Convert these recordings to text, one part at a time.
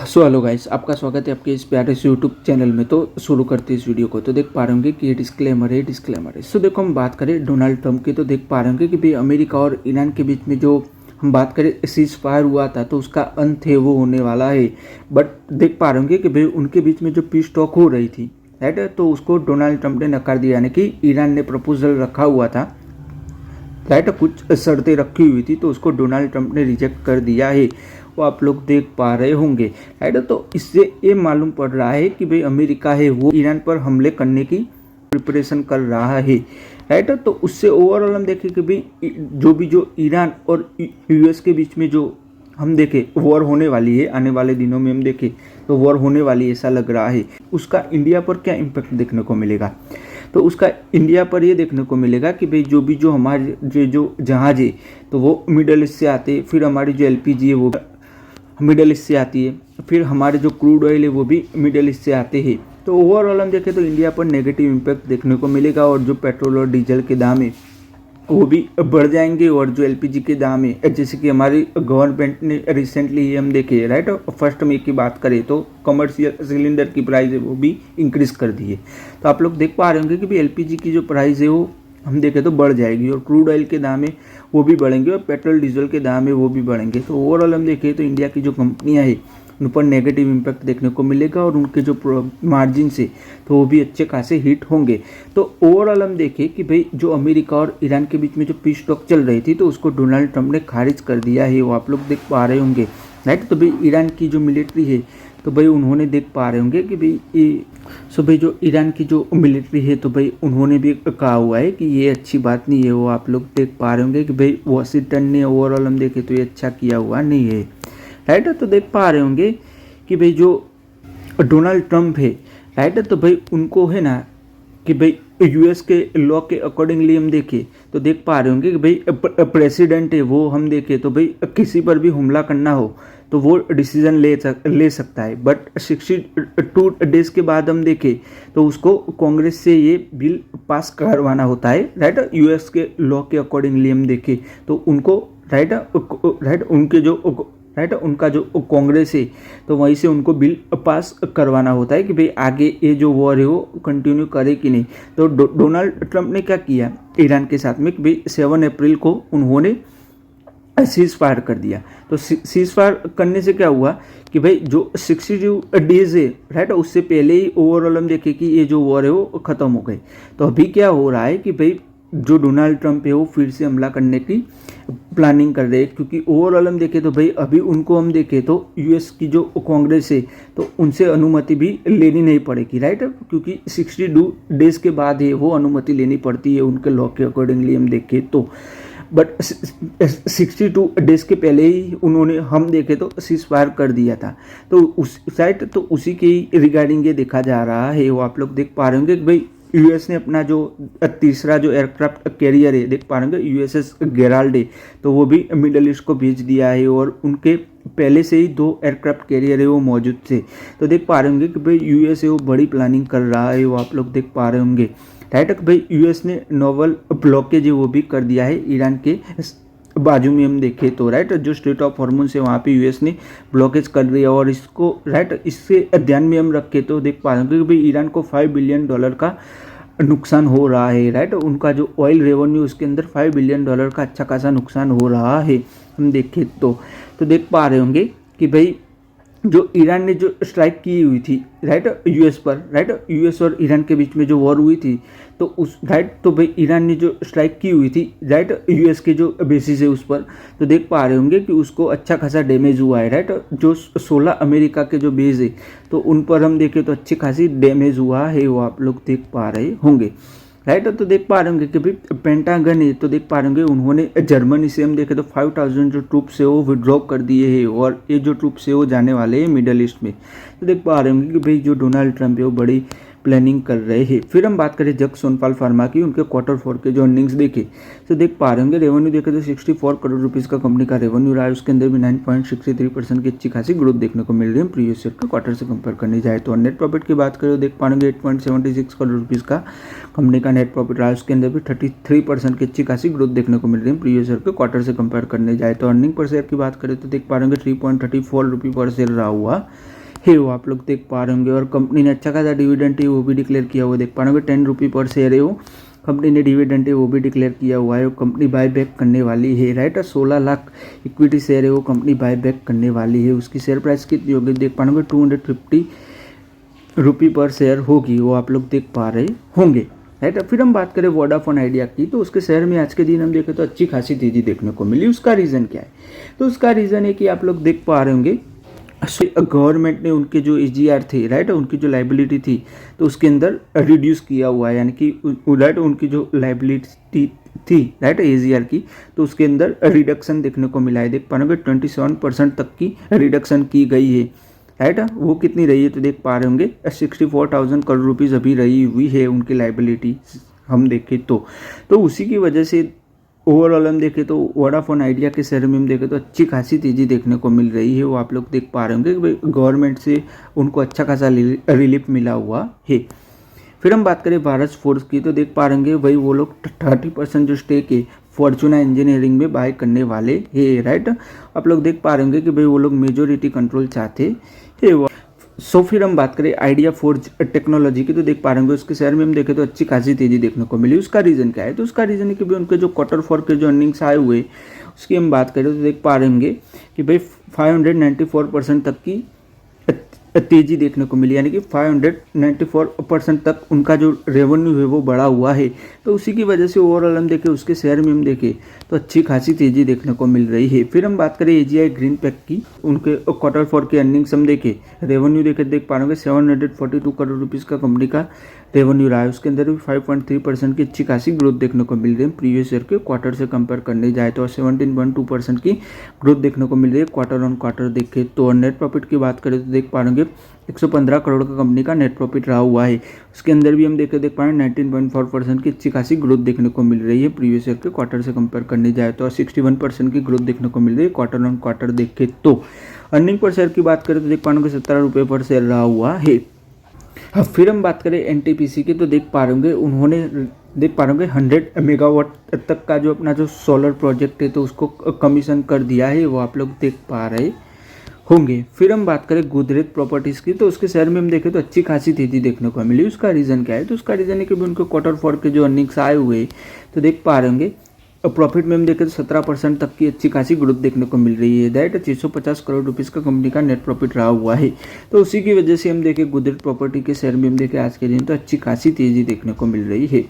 Hello guys, आपका स्वागत है आपके इस प्यारे से यूट्यूब चैनल में। तो शुरू करते हैं इस वीडियो को। तो देख पा रहे होंगे कि ये डिस्क्लेमर है। सो देखो, हम बात करें डोनाल्ड ट्रंप की, तो देख पा रहे होंगे कि भाई अमेरिका और ईरान के बीच में जो हम बात करें सीज फायर हुआ था, तो उसका अंत है वो होने वाला है। बट देख पा रहे होंगे कि भाई उनके बीच में जो पीस टॉक हो रही थी, राइट, तो उसको डोनाल्ड ट्रंप ने नकार दिया। यानी कि ईरान ने प्रपोजल रखा हुआ था, राइट, कुछ शर्तें रखी हुई थी, तो उसको डोनाल्ड ट्रंप ने रिजेक्ट कर दिया है। वो आप लोग देख पा रहे होंगे, राइट। तो इससे ये मालूम पड़ रहा है कि भाई अमेरिका है वो ईरान पर हमले करने की प्रिपरेशन कर रहा है, राइट। तो उससे ओवरऑल हम देखें कि भाई जो ईरान और यूएस के बीच में जो हम देखें वॉर होने वाली है, आने वाले दिनों में हम देखें तो वॉर होने वाली है, ऐसा लग रहा है। उसका इंडिया पर क्या इम्पैक्ट देखने को मिलेगा, तो उसका इंडिया पर ये देखने को मिलेगा कि भाई जो हमारे जो जहाज है तो वो मिडल ईस्ट से आते हैं, फिर हमारी जो एलपीजी है वो मिडल ईस्ट से आती है, फिर हमारे जो क्रूड ऑयल है वो भी मिडल ईस्ट से आते हैं। तो ओवरऑल हम देखें तो इंडिया पर नेगेटिव इम्पैक्ट देखने को मिलेगा, और जो पेट्रोल और डीजल के दाम है वो भी बढ़ जाएंगे, और जो एलपीजी के दाम है, जैसे कि हमारी गवर्नमेंट ने रिसेंटली हम देखे, राइट, फर्स्ट में की बात करें तो कमर्शियल सिलेंडर की प्राइस है वो भी इंक्रीज कर दी है। तो आप लोग देख पा रहे होंगे कि भाई एलपीजी की जो प्राइस है वो हम देखें तो बढ़ जाएगी, और क्रूड ऑयल के दाम है वो भी बढ़ेंगे, और पेट्रोल डीजल के दाम है वो भी बढ़ेंगे। तो ओवरऑल हम देखें तो इंडिया की जो कंपनियां हैं उन पर नेगेटिव इम्पैक्ट देखने को मिलेगा, और उनके जो मार्जिन से तो वो भी अच्छे खासे हिट होंगे। तो ओवरऑल हम देखें कि भाई जो अमेरिका और ईरान के बीच में जो पीस टॉक चल रही थी, तो उसको डोनाल्ड ट्रंप ने खारिज कर दिया है, वो आप लोग देख पा रहे होंगे, राइट। तो भाई ईरान की जो मिलिट्री है, तो भाई उन्होंने देख पा रहे होंगे कि भाई जो ईरान की जो मिलिट्री है, तो भाई उन्होंने भी कहा हुआ है कि ये अच्छी बात नहीं है। वो आप लोग देख पा रहे होंगे कि भाई वॉशिंगटन ने ओवरऑल हम देखें तो ये अच्छा किया हुआ नहीं है, राइट। तो देख पा रहे होंगे कि भाई जो डोनाल्ड ट्रंप है, राइट, तो भाई उनको है ना कि भाई यूएस के लॉ के अकॉर्डिंगली हम देखें तो देख पा रहे होंगे कि भाई प्रेसिडेंट है वो हम देखें तो भाई किसी पर भी हमला करना हो तो वो डिसीजन ले सकता है। बट 62 डेज के बाद हम देखें तो उसको कांग्रेस से ये बिल पास करवाना होता है, राइट। यूएस के लॉ के अकॉर्डिंगली हम देखें तो उनको राइट उनके जो राइट उनका जो कांग्रेस है तो वहीं से उनको बिल पास करवाना होता है कि भाई आगे ये जो वॉर है वो कंटिन्यू करे कि नहीं। तो डोनाल्ड ट्रंप ने क्या किया ईरान के साथ में कि भाई 7 अप्रैल को उन्होंने सीज फायर कर दिया। तो सीज फायर करने से क्या हुआ कि भाई जो 62 डेज है, राइट, उससे पहले ही ओवरऑल हम देखें कि ये जो वॉर है वो ख़त्म हो गई। तो अभी क्या हो रहा है कि भाई जो डोनाल्ड ट्रंप है वो फिर से हमला करने की प्लानिंग कर रहे हैं, क्योंकि ओवरऑल हम देखें तो भाई अभी उनको हम देखें तो यूएस की जो कांग्रेस है तो उनसे अनुमति भी लेनी नहीं पड़ेगी, राइट, क्योंकि 62 डेज के बाद है वो अनुमति लेनी पड़ती है उनके लॉ के अकॉर्डिंगली हम देखें तो। बट 62 डेज के पहले ही उन्होंने हम देखे तो सीज फायर कर दिया था। तो उस साइड तो उसी के रिगार्डिंग ये देखा जा रहा है। वो आप लोग देख पा रहे होंगे कि भाई यूएस ने अपना जो तीसरा जो एयरक्राफ्ट कैरियर है देख पा रहे होंगे यूएसएस गेराल्ड है, तो वो भी मिडल ईस्ट को भेज दिया है, और उनके पहले से ही 2 एयरक्राफ्ट कैरियर है वो मौजूद थे। तो देख पा रहे होंगे कि भाई यूएस है वो बड़ी प्लानिंग कर रहा है, वो आप लोग देख पा रहे होंगे, राइट। भाई यूएस ने नोवल ब्लॉकेज वो भी कर दिया है ईरान के बाजू में हम देखें तो, राइट, जो स्ट्रेट ऑफ हॉर्मुज है वहाँ पे यूएस ने ब्लॉकेज कर दिया, और इसको राइट इससे ध्यान में हम रखें तो देख पा रहे हैं कि भाई ईरान को $5 बिलियन का नुकसान हो रहा है, राइट। उनका जो ऑयल रेवेन्यू उसके अंदर $5 बिलियन का अच्छा खासा नुकसान हो रहा है हम देखें तो देख पा रहे होंगे कि भाई जो ईरान ने जो स्ट्राइक की हुई थी, राइट, यूएस पर, राइट, यूएस और ईरान के बीच में जो वॉर हुई थी तो उस राइट तो भाई ईरान ने जो स्ट्राइक की हुई थी, राइट, यूएस के जो बेसिस है उस पर, तो देख पा रहे होंगे कि उसको अच्छा खासा डैमेज हुआ है, राइट। जो 16 अमेरिका के जो बेस है तो उन पर हम देखें तो अच्छी खासी डैमेज हुआ है, वो आप लोग देख पा रहे होंगे, राइट। तो देख पा रहे होंगे कि भाई पेंटागन है तो देख पा रहे होंगे उन्होंने जर्मनी से हम देखें तो 5000 जो ट्रूप्स है वो विड्रॉ कर दिए हैं, और ये जो ट्रूप्स है वो जाने वाले हैं मिडल ईस्ट में। तो देख पा रहे होंगे कि भाई जो डोनाल्ड ट्रंप है वो बड़ी प्लानिंग कर रहे हैं। फिर हम बात करें जग सोनपाल फार्मा की, उनके Q4 के जो अर्निंग्स देखे तो देख पा रहे होंगे रेवेन्यू देखे तो 64 करोड़ रुपीज़ का कंपनी का रेवेन्यू रहा है, उसके अंदर भी 9.63% की अच्छी खासी ग्रोथ देखने को मिल रही है प्रीवियस ईयर के क्वार्टर से कंपेयर करने जाए तो। नेट प्रॉफिट की बात करें तो देख पा रहे 8.76 करोड़ रुपीज़ का कंपनी का नेट प्रॉफिट रहा है, उसके अंदर भी 33% की अच्छी खासी ग्रोथ देखने को मिल रही है प्रीवियस ईयर के क्वार्टर से कंपेयर करने जाए तो। अर्निंग पर शेयर की बात करें तो देख पा रहे 3.34 रुपये पर शेयर रहा हुआ है वो आप लोग देख पा रहे होंगे। और कंपनी ने अच्छा खासा डिविडेंड है वो भी डिक्लेयर किया हुआ देख पा रहे होंगे। 10 रुपये पर शेयर है वो कंपनी ने डिविडेंड है वो भी डिक्लेयर किया हुआ है। कंपनी बाय बैक करने वाली है, राइट। 16 लाख इक्विटी शेयर है वो कंपनी बाय बैक करने वाली है। उसकी शेयर प्राइस कितनी होगी देख पा रहे होंगे, 250 रुपये पर शेयर होगी, वो आप लोग देख पा रहे होंगे, राइट। फिर हम बात करें वोडाफोन आइडिया की, तो उसके शेयर में आज के दिन हम देखें तो अच्छी खासी तेजी देखने को मिली। उसका रीज़न क्या है, तो उसका रीज़न है कि आप लोग देख पा रहे होंगे गवर्नमेंट ने उनके जो एजीआर थे, राइट, उनकी जो लाइबिलिटी थी तो उसके अंदर रिड्यूस किया हुआ है, यानी कि राइट उनकी जो लाइबिलिटी थी, राइट, एजीआर की, तो उसके अंदर रिडक्शन देखने को मिला है। देख पा रहे होंगे 27% तक की रिडक्शन की गई है, राइट। वो कितनी रही है तो देख पा रहे होंगे 64,000 करोड़ रुपीज़ अभी रही हुई है उनकी लाइबिलिटी हम देखें तो उसी की वजह से ओवरऑल हम देखें तो वोडाफोन आइडिया के शेयर में हम देखें तो अच्छी खासी तेज़ी देखने को मिल रही है। वो आप लोग देख पा रहे होंगे कि गवर्नमेंट से उनको अच्छा खासा रिलीफ मिला हुआ है। फिर हम बात करें भारत फोर्स की, तो देख पा रहे होंगे भाई वो लोग 30% जो स्टेक है फॉर्चूना इंजीनियरिंग में बाय करने वाले है, राइट। आप लोग देख पा रहे होंगे कि भाई वो लोग मेजोरिटी कंट्रोल चाहते है। सो फिर हम बात करें आइडिया फोर्ज टेक्नोलॉजी की, तो देख पा रहे होंगे उसके शेयर में हम देखें तो अच्छी खासी तेजी देखने को मिली। उसका रीज़न क्या है, तो उसका रीज़न है कि भाई उनके जो क्वार्टर 4 के जो अर्निंग्स आए हुए उसकी हम बात करें तो देख पा रहे होंगे कि भाई 594% तक की तेजी देखने को मिली, यानी कि 594% तक उनका जो रेवेन्यू है वो बढ़ा हुआ है। तो उसी की वजह से ओवरऑल हम देखें उसके शेयर में हम देखें तो अच्छी खासी तेजी देखने को मिल रही है। फिर हम बात करें एजीआई ग्रीन पैक की, उनके क्वार्टर 4 के अर्निंग्स हम देखें, रेवेन्यू देख पा रहे होंगे 742 करोड़ रुपीज़ का कंपनी का रेवेन्यू रहा है। उसके अंदर भी 5.3% की अच्छी खासी ग्रोथ देखने को मिल रही है प्रीवियस ईयर के क्वार्टर से कंपेयर करने जाए तो, 17.2% की ग्रोथ देखने को मिल रही है क्वार्टर ऑन क्वार्टर देखें तो। और नेट प्रॉफिट की बात करें तो देख पा रहे 115 करोड़ का कंपनी का नेट प्रॉफिट रहा हुआ है। उसके अंदर भी हम देख पा रहे हैं 19.4% की अच्छी खासी ग्रोथ देखने को मिल रही है प्रीवियस ईयर के क्वार्टर से कंपेयर करने जाए तो। और 61% की ग्रोथ देखने को मिल रही है क्वार्टर ऑन क्वार्टर देखें तो। अर्निंग पर शेयर की बात करें तो देख पा रहे 17 रुपये पर शेयर रहा हुआ है। अब फिर हम बात करें एनटीपीसी की, तो देख पा रहे होंगे उन्होंने देख पा रहे होंगे 100 मेगावाट तक का जो अपना जो सोलर प्रोजेक्ट है तो उसको कमीशन कर दिया है, वो आप लोग देख पा रहे होंगे। फिर हम बात करें गोदरेज प्रॉपर्टीज़ की, तो उसके शेयर में हम देखें तो अच्छी खासी तेजी देखने को मिली। उसका रीज़न क्या है, तो उसका रीज़न है कि उनको क्वार्टर 4 के जो अर्निंग्स आए हुए तो देख पा रहे होंगे प्रॉफिट में हम देखें तो 17% तक की अच्छी खासी ग्रोथ देखने को मिल रही है, दैट 650 करोड़ रुपीज़ का कंपनी का नेट प्रॉफिट रहा हुआ है। तो उसी की वजह से हम देखें गोदरेज प्रॉपर्टी के शेयर में हम देखें आज के दिन तो अच्छी खासी तेजी देखने को मिल रही है।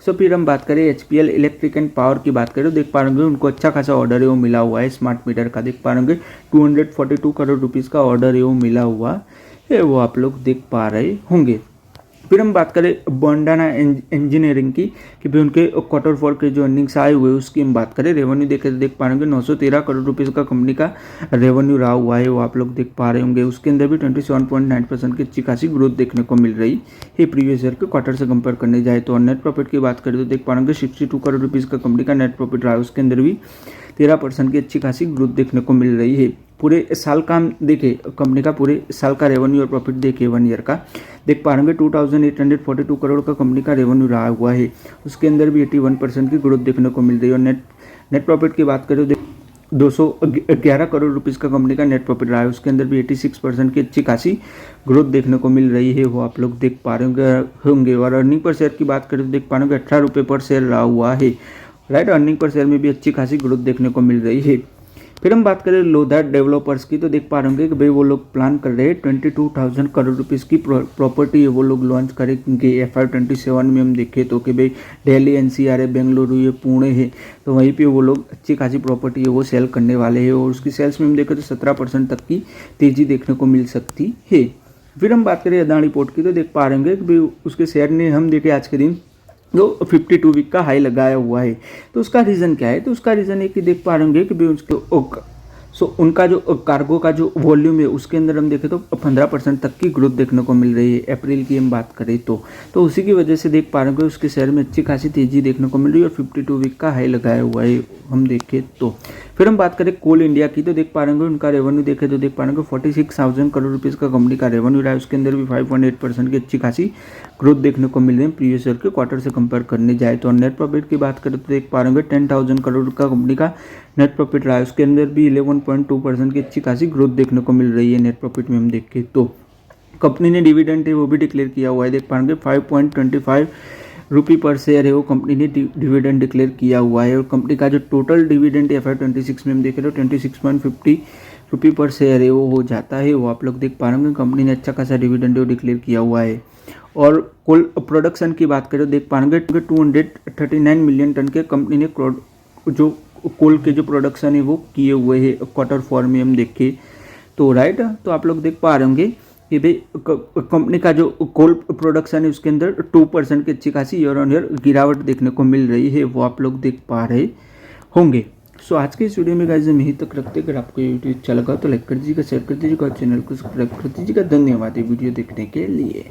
सो फिर हम बात करें एचपीएल इलेक्ट्रिक एंड पावर की बात करें तो देख पा रहे होंगे उनको अच्छा खासा ऑर्डर है वो मिला हुआ है स्मार्ट मीटर का। देख पा रहे होंगे 242 करोड़ रुपीज़ का ऑर्डर है वो मिला हुआ है, वो आप लोग देख पा रहे होंगे। फिर हम बात करें बंडाना इंजीनियरिंग की कि भाई उनके क्वार्टर 4 के जो अर्निंग्स आए हुए उसकी हम बात करें, रेवेन्यू देख पा रहे होंगे 913 करोड़ रुपीज़ का कंपनी का रेवेन्यू रहा हुआ है, वो आप लोग देख पा रहे होंगे। उसके अंदर भी 27.9% की अच्छी खासी ग्रोथ देखने को मिल रही है प्रीवियस ईयर के क्वार्टर से कंपेयर करने जाए तो। और नेट प्रॉफिट की बात करें तो देख पा रहे होंगे 62 करोड़ रुपीज़ का कंपनी का नेट प्रॉफिट रहा है, उसके अंदर भी 13% की अच्छी खासी ग्रोथ देखने को मिल रही है। पूरे साल का हम देखें कंपनी का पूरे साल का रेवेन्यू और प्रॉफिट देखें 1 ईयर का, देख पा रहे 2842 करोड़ का कंपनी का रेवेन्यू रहा हुआ है, उसके अंदर भी 81% की ग्रोथ देखने को मिल रही है। और नेट प्रॉफिट की बात करें तो 211 करोड़ रुपीज़ का कंपनी का नेट प्रॉफिट रहा है, उसके अंदर भी 86% की अच्छी खासी ग्रोथ देखने को मिल रही है, वो आप लोग देख पा रहे होंगे। और अर्निंग पर शेयर की बात करें तो देख पा रहे 18 रुपये पर शेयर रहा हुआ है, राइट। अर्निंग पर शेयर में भी अच्छी खासी ग्रोथ देखने को मिल रही है। फिर हम बात करें लोधा डेवलपर्स की, तो देख पा रहे होंगे कि भाई वो लोग प्लान कर रहे हैं 22,000 करोड़ रुपीज़ की प्रॉपर्टी है वो लोग लॉन्च करेंगे FY27 में। हम देखें तो कि भाई दिल्ली NCR है, बेंगलुरु है, पुणे है, तो वहीं पे वो लोग अच्छी खासी प्रॉपर्टी है वो सेल करने वाले हैं। और उसकी सेल्स में हम देखें तो 17% तक की तेज़ी देखने को मिल सकती है। फिर हम बात करें अदानी पोर्ट की, तो देख पा रहे होंगे कि भाई उसके शेयर ने हम देखें आज के दिन जो 52 वीक का हाई लगाया हुआ है। तो उसका रीज़न क्या है, तो उसका रीज़न है कि देख पा रहे होंगे कि भाई उसके उनका जो कार्गो का जो वॉल्यूम है उसके अंदर हम देखें तो 15% तक की ग्रोथ देखने को मिल रही है अप्रैल की हम बात करें तो उसी की वजह से देख पा रहे हैं कि उसके शेयर में अच्छी खासी तेज़ी देखने को मिल रही है और 52 वीक का हाई लगाया हुआ है हम देखें तो। फिर हम बात करें कोल इंडिया की, तो देख पा रहे होंगे उनका रेवेन्यू देखें तो देख पा रहे होंगे 46,000 करोड़ रुपीज़ का कंपनी का रेवेन्यू रहा है, उसके अंदर भी 5.8% की अच्छी खासी ग्रोथ देखने को मिल रही है प्रीवियस ईयर के क्वार्टर से कंपेयर करने जाए तो। और नेट प्रॉफिट की बात करें तो देख पा रहे होंगे 10,000 करोड़ का कंपनी का नेट प्रॉफिट रहा है, उसके अंदर भी 7.2% की अच्छी खासी ग्रोथ देखने को मिल रही है नेट प्रॉफिट में हम देखें तो। कंपनी ने डिविडेंड है वो भी डिक्लेयर किया हुआ है, देख पाएंगे 5.25 रुपये पर शेयर है वो कंपनी ने डिविडेंड डिक्लेयर किया हुआ है। और कंपनी का जो टोटल डिविडेंड FY26 में हम देख रहे हो 26.50 रुपये पर शेयर है वो हो जाता है, वो आप लोग देख पा रहे होंगे। कंपनी ने अच्छा खासा डिविडेंड वो डिक्लेयर किया हुआ है। और कोल प्रोडक्शन की बात करें तो देख पाएंगे 239 मिलियन टन के कंपनी ने जो कोल के जो प्रोडक्शन है वो किए हुए हैं Q4 में हम देखें तो राइट। तो आप लोग देख पा रहे होंगे कि भाई कंपनी का जो कोल प्रोडक्शन है उसके अंदर 2% की अच्छी खासी ईयर ऑन ईयर गिरावट देखने को मिल रही है, वो आप लोग देख पा रहे होंगे। सो आज के इस वीडियो में गाइस हम यहीं तक रखते हैं। अगर आपको ये वीडियो अच्छा लगा तो लाइक कर दीजिएगा, शेयर कर दीजिएगा और चैनल को सब्सक्राइब कर दीजिएगा। धन्यवाद ये वीडियो देखने के लिए।